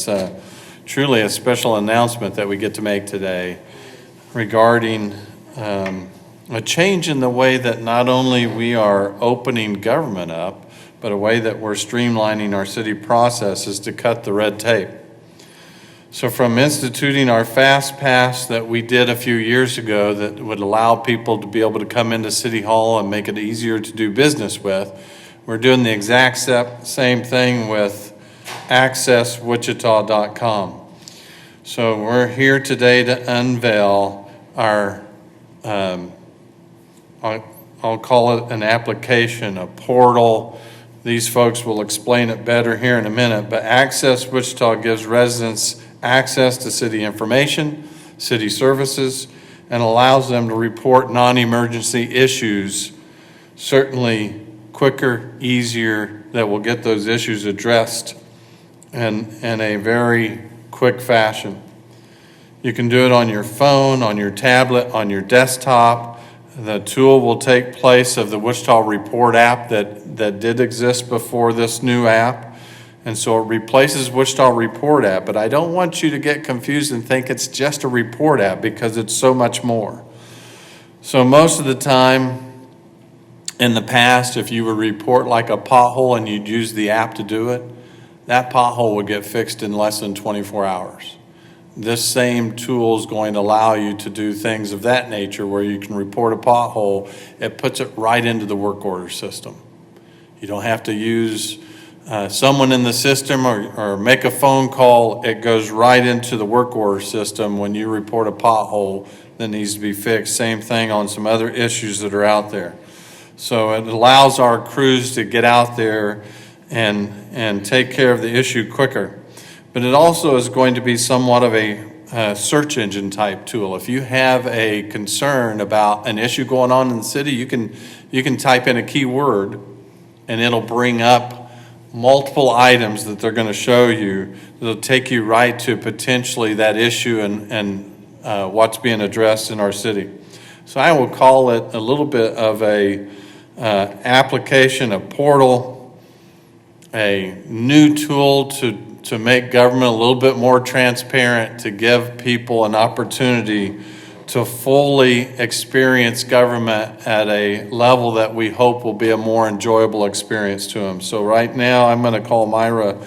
It's truly a special announcement that we get to make today regarding a change in the way that not only we are opening government up, but a way that we're streamlining our city processes to cut the red tape. So from instituting our Fast Pass that we did a few years ago that would allow people to be able to come into City Hall and make it easier to do business with, we're doing the exact same thing with AccessWichita.com. So we're here today to unveil our, I'll call it an application, a portal. These folks will explain it better here in a minute, but Access Wichita gives residents access to city information, city services, and allows them to report non-emergency issues, certainly quicker, easier, that will get those issues addressed in a very quick fashion. You can do it on your phone, on your tablet, on your desktop. The tool will take place of the Wichita Report app that did exist before this new app. And so it replaces Wichita Report app, but I don't want you to get confused and think it's just a report app because it's so much more. So most of the time in the past, if you would report like a pothole and you'd use the app to do it, that pothole would get fixed in less than 24 hours. This same tool is going to allow you to do things of that nature where you can report a pothole. It puts it right into the work order system. You don't have to use someone in the system or make a phone call. It goes right into the work order system when you report a pothole that needs to be fixed. Same thing on some other issues that are out there. So it allows our crews to get out there and take care of the issue quicker. But it also is going to be somewhat of a search engine type tool. If you have a concern about an issue going on in the city, you can type in a keyword and it'll bring up multiple items that they're going to show you. It'll take you right to potentially that issue and what's being addressed in our city. So I will call it a little bit of a application, a portal, a new tool to make government a little bit more transparent, to give people an opportunity to fully experience government at a level that we hope will be a more enjoyable experience to them. So right now I'm going to call Myra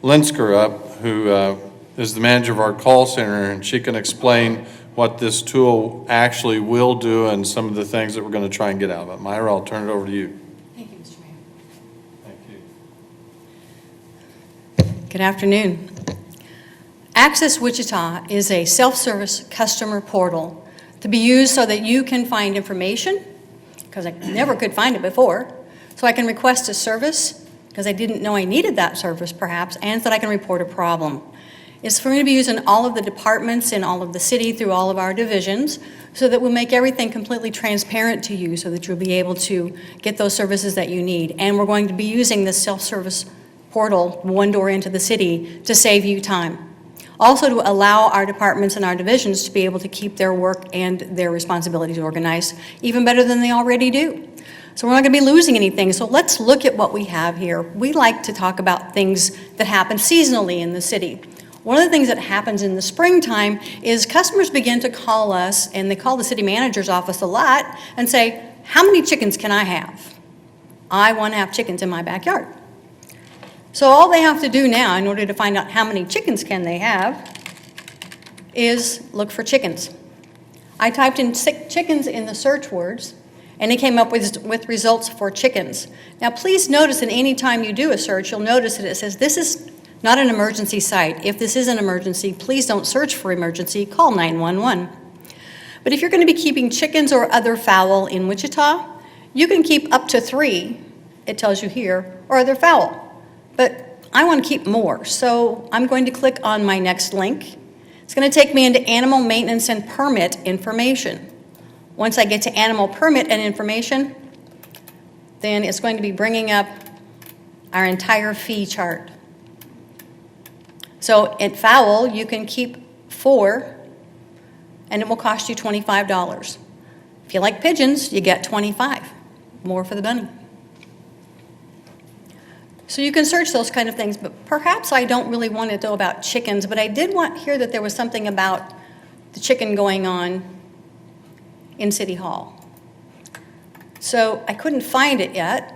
Linsker up, who is the manager of our call center, and she can explain what this tool actually will do and some of the things that we're going to try and get out of it. Myra, I'll turn it over to you. Thank you, Mr. Mayor. Thank you. Good afternoon. Access Wichita is a self-service customer portal to be used so that you can find information, because I never could find it before, so I can request a service, because I didn't know I needed that service perhaps, and so that I can report a problem. It's for me to be used in all of the departments in all of the city through all of our divisions, so that we'll make everything completely transparent to you so that you'll be able to get those services that you need. And we're going to be using this self-service portal, one door into the city, to save you time. Also to allow our departments and our divisions to be able to keep their work and their responsibilities organized even better than they already do. So we're not going to be losing anything. So let's look at what we have here. We like to talk about things that happen seasonally in the city. One of the things that happens in the springtime is customers begin to call us, and they call the city manager's office a lot and say, how many chickens can I have? I want to have chickens in my backyard. So all they have to do now in order to find out how many chickens can they have is look for chickens. I typed in chickens in the search words, and it came up with results for chickens. Now please notice that any time you do a search, you'll notice that it says this is not an emergency site. If this is an emergency, please don't search for emergency, call 911. But if you're going to be keeping chickens or other fowl in Wichita, you can keep up to 3, it tells you here, or other fowl. But I want to keep more, so I'm going to click on my next link. It's going to take me into animal maintenance and permit information. Once I get to animal permit and information, then it's going to be bringing up our entire fee chart. So at fowl, you can keep 4, and it will cost you $25. If you like pigeons, you get $25, more for the bunny. So you can search those kind of things, but perhaps I don't really want to know about chickens, but I did want to hear that there was something about the chicken going on in City Hall. So I couldn't find it yet.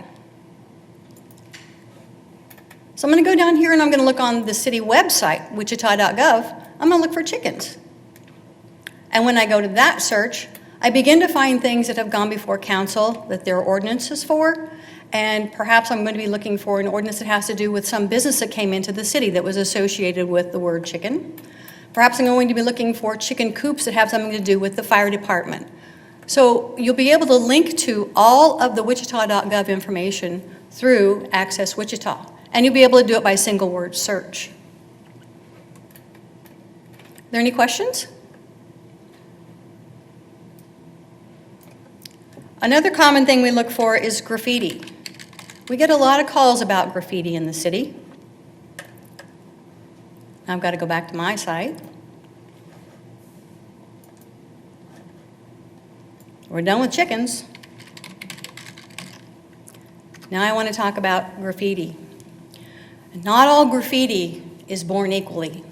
So I'm going to go down here and I'm going to look on the city website, wichita.gov. I'm going to look for chickens. And when I go to that search, I begin to find things that have gone before council that there are ordinances for. And perhaps I'm going to be looking for an ordinance that has to do with some business that came into the city that was associated with the word chicken. Perhaps I'm going to be looking for chicken coops that have something to do with the fire department. So you'll be able to link to all of the wichita.gov information through Access Wichita. And you'll be able to do it by single word search. Are there any questions? Another common thing we look for is graffiti. We get a lot of calls about graffiti in the city. I've got to go back to my site. We're done with chickens. Now I want to talk about graffiti. Not all graffiti is born equally.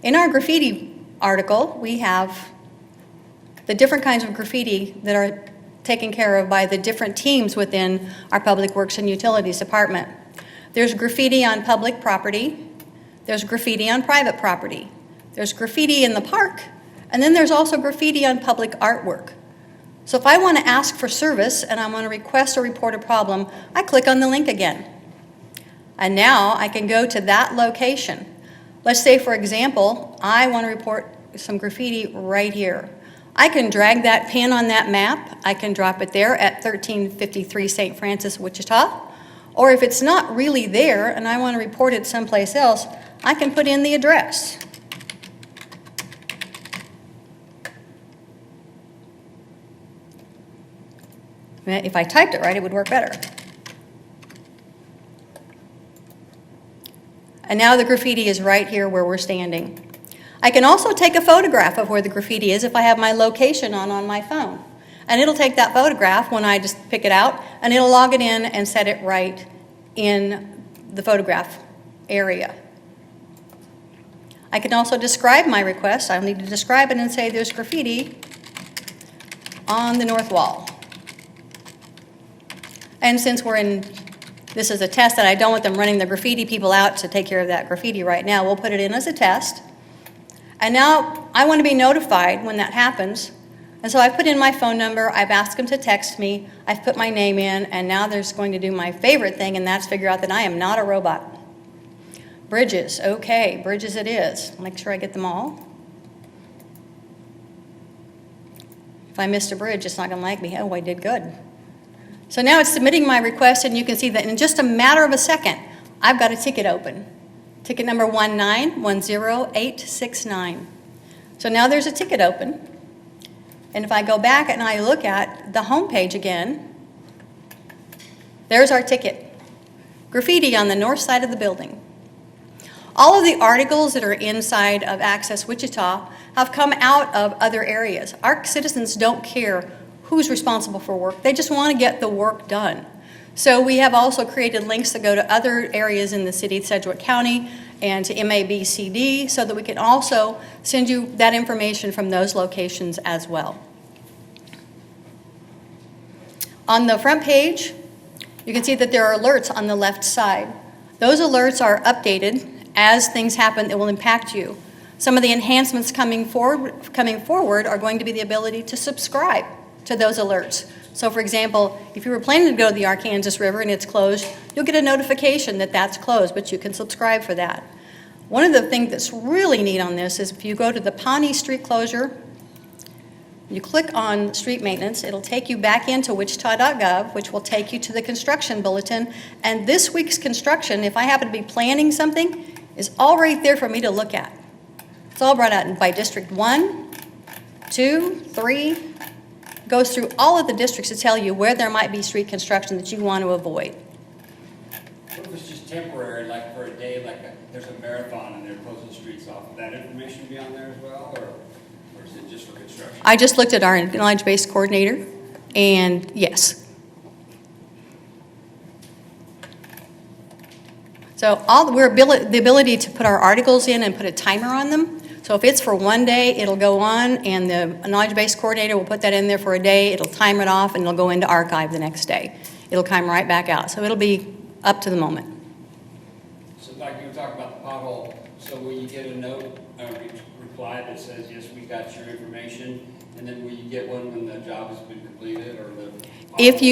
In our graffiti article, we have the different kinds of graffiti that are taken care of by the different teams within our Public Works and Utilities Department. There's graffiti on public property, there's graffiti on private property, there's graffiti in the park, and then there's also graffiti on public artwork. So if I want to ask for service and I want to request or report a problem, I click on the link again. And now I can go to that location. Let's say, for example, I want to report some graffiti right here. I can drag that pin on that map. I can drop it there at 1353 St. Francis, Wichita. Or if it's not really there and I want to report it someplace else, I can put in the address. If I typed it right, it would work better. And now the graffiti is right here where we're standing. I can also take a photograph of where the graffiti is if I have my location on my phone. And it'll take that photograph when I just pick it out, and it'll log it in and set it right in the photograph area. I can also describe my request. I'll need to describe it and say there's graffiti on the north wall. And since this is a test that I don't want them running the graffiti people out to take care of that graffiti right now, we'll put it in as a test. And now I want to be notified when that happens. And so I put in my phone number, I've asked them to text me, I've put my name in, and now they're going to do my favorite thing, and that's figure out that I am not a robot. Bridges, okay, bridges it is. Make sure I get them all. If I missed a bridge, it's not going to like me. Oh, I did good. So now it's submitting my request, and you can see that in just a matter of a second, I've got a ticket open. Ticket number 1910869. So now there's a ticket open. And if I go back and I look at the home page again, there's our ticket. Graffiti on the north side of the building. All of the articles that are inside of Access Wichita have come out of other areas. Our citizens don't care who's responsible for work. They just want to get the work done. So we have also created links that go to other areas in the city, Sedgwick County, and to MABCD, so that we can also send you that information from those locations as well. On the front page, you can see that there are alerts on the left side. Those alerts are updated as things happen that will impact you. Some of the enhancements coming forward are going to be the ability to subscribe to those alerts. So for example, if you were planning to go to the Arkansas River and it's closed, you'll get a notification that that's closed, but you can subscribe for that. One of the things that's really neat on this is if you go to the Pawnee Street closure, you click on street maintenance, it'll take you back into wichita.gov, which will take you to the construction bulletin. And this week's construction, if I happen to be planning something, is all right there for me to look at. It's all brought out by District 1, 2, 3, goes through all of the districts to tell you where there might be street construction that you want to avoid. What if it's just temporary, like for a day, there's a marathon and they're closing streets off? Would that information be on there as well, or is it just for construction? I just looked at our knowledge-based coordinator, and yes. So the ability to put our articles in and put a timer on them. So if it's for one day, it'll go on, and the knowledge base coordinator will put that in there for a day, it'll time it off, and it'll go into archive the next day. It'll come right back out, so it'll be up to the moment. So like you were talking about the pothole, so will you get a note, reply that says, yes, we got your information, and then will you get one when the job has been completed, or the? If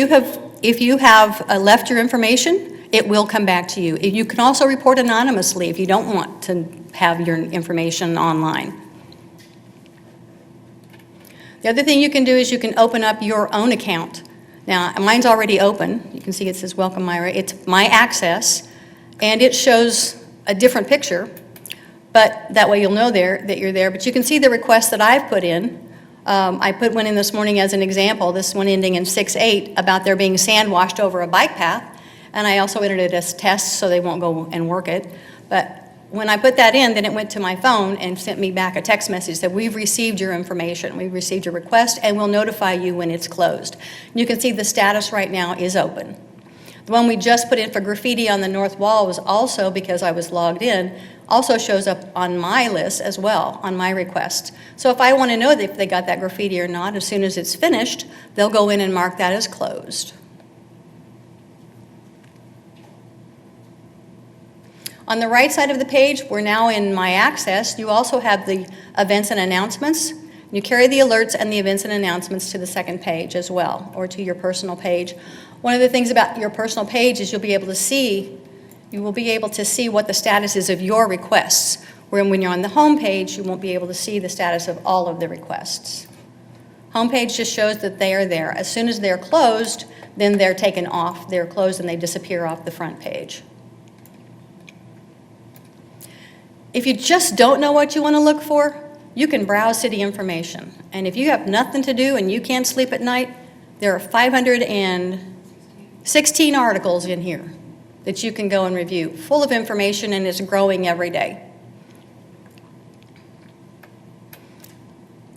you have left your information, it will come back to you. You can also report anonymously if you don't want to have your information online. The other thing you can do is you can open up your own account. Now, mine's already open. You can see it says, Welcome Myra. It's My Access, and it shows a different picture, but that way you'll know that you're there. But you can see the requests that I've put in. I put one in this morning as an example, this one ending in 6-8, about there being sand washed over a bike path. And I also entered it as tests so they won't go and work it. But when I put that in, then it went to my phone and sent me back a text message that we've received your information, we've received your request, and we'll notify you when it's closed. You can see the status right now is open. The one we just put in for graffiti on the north wall was also, because I was logged in, also shows up on my list as well, on my request. So if I want to know if they got that graffiti or not, as soon as it's finished, they'll go in and mark that as closed. On the right side of the page, we're now in My Access. You also have the events and announcements. You carry the alerts and the events and announcements to the second page as well, or to your personal page. One of the things about your personal page is you will be able to see what the status is of your requests, where when you're on the home page, you won't be able to see the status of all of the requests. Home page just shows that they are there. As soon as they're closed, then they're taken off. They're closed and they disappear off the front page. If you just don't know what you want to look for, you can browse city information. And if you have nothing to do and you can't sleep at night, there are 516 articles in here that you can go and review, full of information, and it's growing every day.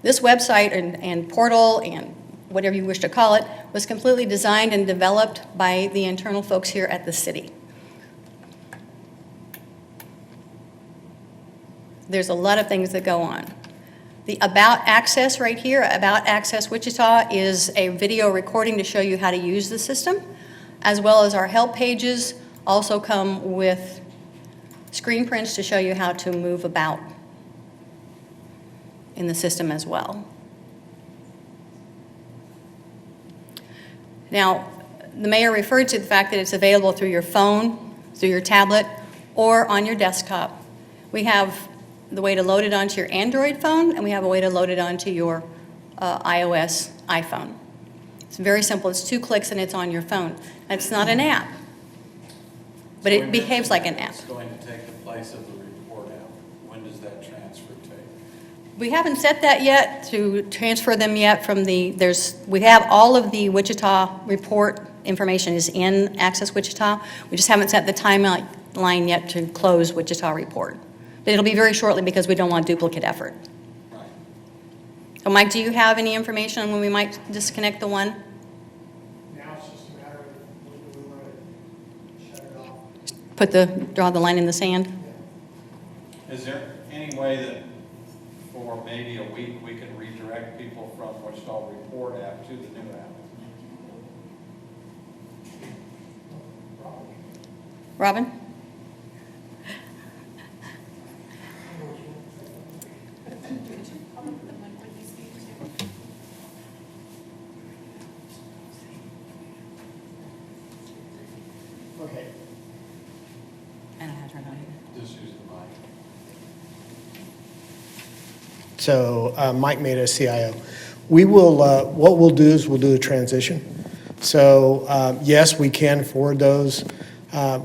This website and portal and whatever you wish to call it was completely designed and developed by the internal folks here at the city. There's a lot of things that go on. The About Access right here, About Access Wichita, is a video recording to show you how to use the system, as well as our help pages also come with screen prints to show you how to move about in the system as well. Now, the mayor referred to the fact that it's available through your phone, through your tablet, or on your desktop. We have the way to load it onto your Android phone, and we have a way to load it onto your iOS iPhone. It's very simple. It's 2 clicks and it's on your phone. It's not an app, but it behaves like an app. It's going to take the place of the report app. When does that transfer take? We haven't set that yet to transfer them yet from we have all of the Wichita report information is in Access Wichita. We just haven't set the timeline yet to close Wichita report. But it'll be very shortly because we don't want duplicate effort. Right. So Mike, do you have any information on when we might disconnect the one? Now it's just a matter of when do we want to shut it off. Draw the line in the sand? Is there any way that for maybe a week we can redirect people from Wichita Report app to the new app? Robin? Okay. And I had her on here. Just use the mic. So Mike made us CIO. We will, what we'll do is we'll do a transition. So yes, we can forward those.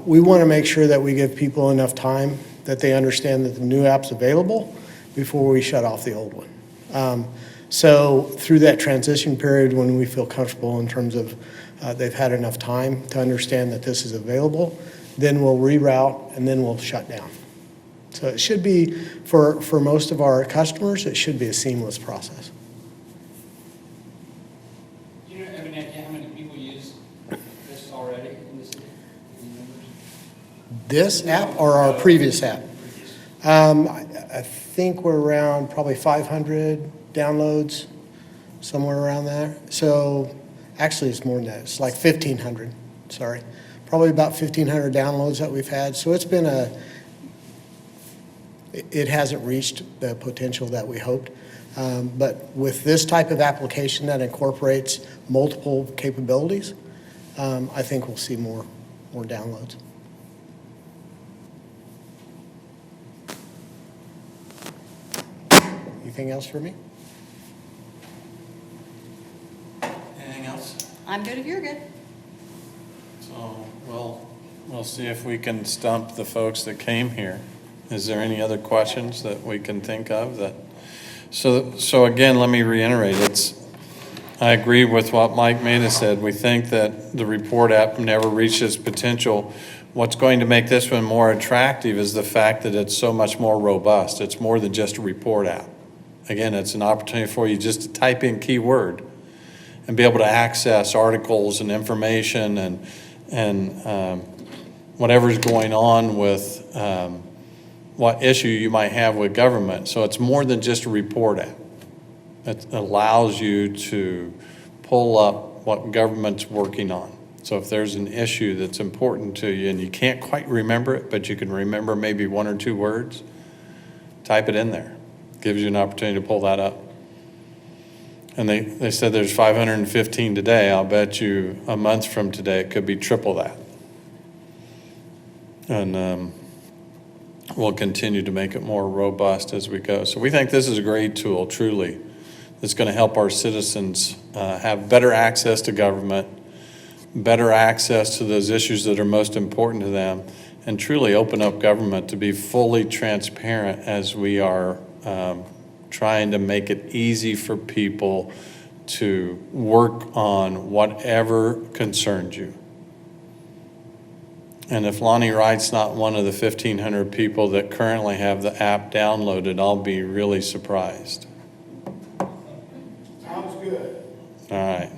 We want to make sure that we give people enough time that they understand that the new app's available before we shut off the old one. So through that transition period, when we feel comfortable in terms of they've had enough time to understand that this is available, then we'll reroute and then we'll shut down. So it should be, for most of our customers, it should be a seamless process. Do you have any idea how many people use this already in the city? Any numbers? This app or our previous app? I think we're around probably 500 downloads, somewhere around there. So actually, it's more than that. It's like 1,500, sorry. Probably about 1,500 downloads that we've had. So it's been it hasn't reached the potential that we hoped. But with this type of application that incorporates multiple capabilities, I think we'll see more downloads. Anything else for me? Anything else? I'm good if you're good. So, we'll see if we can stump the folks that came here. Is there any other questions that we can think of that? So again, let me reiterate, I agree with what Mike Maida said. We think that the report app never reached its potential. What's going to make this one more attractive is the fact that it's so much more robust. It's more than just a report app. Again, it's an opportunity for you just to type in keyword and be able to access articles and information and whatever's going on with what issue you might have with government. So it's more than just a report app. It allows you to pull up what government's working on. So if there's an issue that's important to you and you can't quite remember it, but you can remember maybe one or two words, type it in there. Gives you an opportunity to pull that up. And they said there's 515 today. I'll bet you a month from today it could be triple that. And we'll continue to make it more robust as we go. So we think this is a great tool, truly, that's going to help our citizens have better access to government, better access to those issues that are most important to them, and truly open up government to be fully transparent as we are trying to make it easy for people to work on whatever concerns you. And if Lonnie Wright's not one of the 1,500 people that currently have the app downloaded, I'll be really surprised. Sounds good. All right.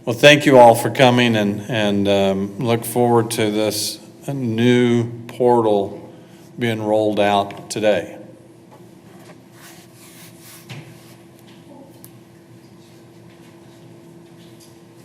Well, thank you all for coming and look forward to this new portal being rolled out today.